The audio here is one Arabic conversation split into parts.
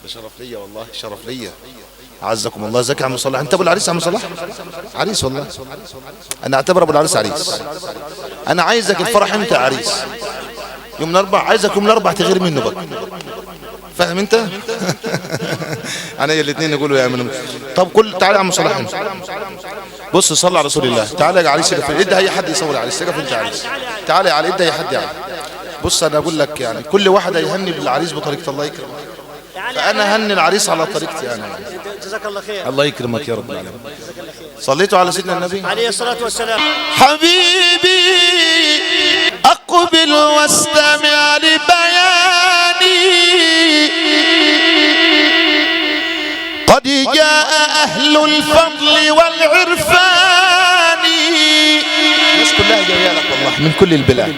شرف ليا والله، شرف ليا. عزكم الله. ازيك يا عم صلاح؟ انت ابو العريس يا عم صلاح؟ عريس والله. انا اعتبر ابو العريس عريس. انا عايزك الفرح انت عريس يوم الاربع، عايزك يوم الاربع تغير منه بقى، فاهم انت؟ انا الاثنين يقولوا يا من. طب كل تعالى يا عم صلاح، بص صلى على رسول الله. تعالى يا عريس، ادي اي حد يصور عليس، انت عريس. تعالى يا علي، ادي اي حد يعني. بص انا اقول لك يعني كل واحد هيهني بالعريس بطريقه الله يكرمه، فانا هني العريس على طريقتي انا. جزاك الله خير. الله يكرمك يا رب العالمين. صليتوا على سيدنا النبي عليه الصلاة والسلام. حبيبي أقبل واستمع لبياني، قد جاء أهل الفضل والعرفان. الناس كلها جاية لك والله من كل البلاد،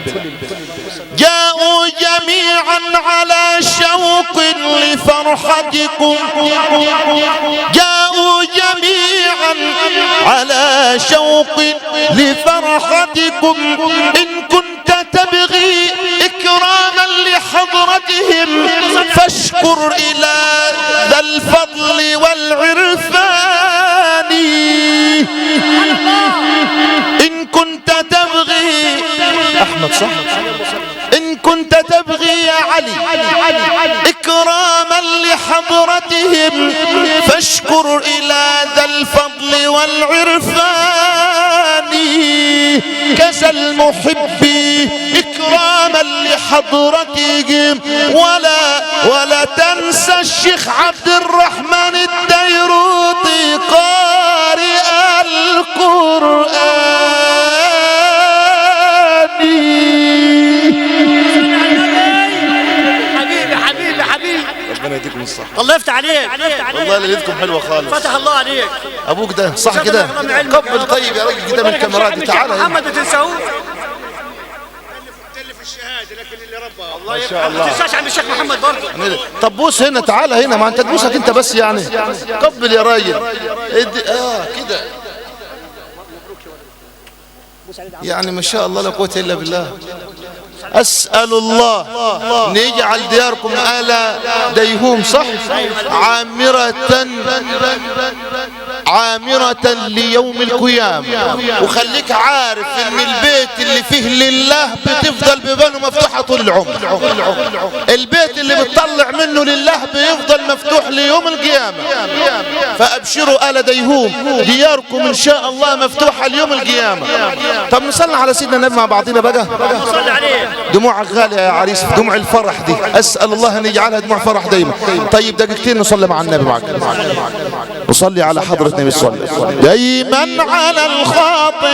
جاءوا جميعا على شوق لفرحتكم، جاءوا جميعا على شوق لفرحتكم. إن كنت تبغي إكراما لحضرتهم فاشكر إلى ذا الفضل والعرفان. إن كنت تبغي أحمد صح، إن كنت تبغي يا علي إكراما لحضرتهم فاشكر إلى ذا الفضل والعرفان. كسى المحب إكراما لحضرتهم، ولا تنسى الشيخ عبد الرحمن الديروطي قارئ القرآن. ربنا يديكم الصحة. الله يفتح عليك. والله ليلتكم حلوة خالص. فتح الله عليك. ابوك ده صح كده؟ قبل طيب يا راجل كده من الكاميرات. تعالى محمد ما تنساهوش. تلف الشهادة لكن اللي ربى الله ما شاء الله. ما تنساش عم الشيخ محمد برضه. طب بوس هنا، تعالى هنا، ما انت تبوسك انت بس يعني. قبل يا راجل كده يعني ما شاء الله لا قوة الا بالله. أسأل الله نجعل دياركم آل ديهوم صح عامرة ليوم القيامة. وخليك عارف ان البيت اللي فيه لله بتفضل بيبانه مفتوحة طول العمر. البيت اللي بتطلع منه لله بيفضل مفتوح ليوم القيامة. فأبشروا آل ديهوم، دياركم إن شاء الله مفتوحة ليوم القيامة. طب نصلي على سيدنا النبي مع بعضنا بقى. صلي عليه. دموعك غالية يا عريس، دموع الفرح دي أسأل الله أن يجعلها دموع فرح دايما. طيب دقيقتين نصلي مع النبي معك. وصلي على حضرة النبي صلى دايما على الخاطر،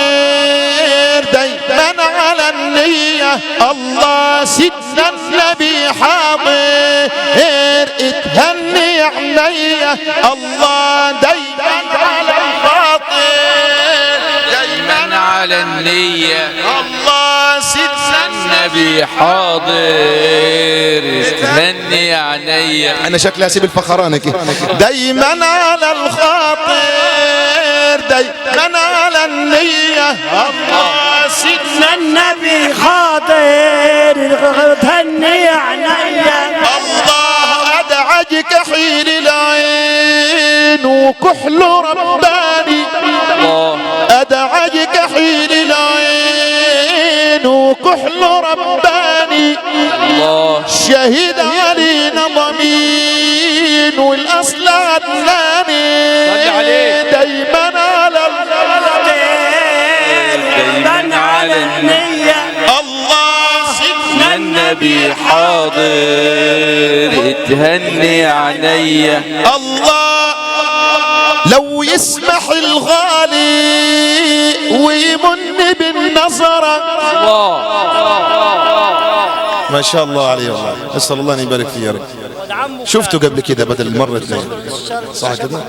دايما على النية. الله سيدنا النبي حاضر اتهني عينيا. الله دايما على الخاطر، دايما على النية. الله سيدنا النبي حاضر استهني عينيا. انا شكلي اسيب الفخرانه كده. دايما على الخاطر، دايما على النية. الله سيدنا النبي حاضر تهني عينيا. الله ادعجك حين العين وكحل رباني. الله ادعجك حين العين وكحل رباني. الله شهد علينا ضمين والاصل عدناني. صل عليه. دايما على دايما على النية. الله سيدنا النبي حاضر اتهني عينيا. الله لو يسمح الغالي ويمن بالنظرة. الله ما شاء الله عليه والله. اسال الله ان يبارك فيه يا رب. شفته قبل كده بدل مرة اثنين صح كده؟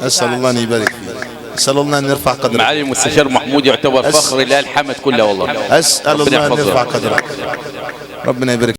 اسال الله ان يبارك فيه. اسال الله ان يرفع قدرك. معالي المستشار محمود يعتبر فخر لآل حمد كلها والله. اسال الله ان يرفع قدرك. ربنا يبارك.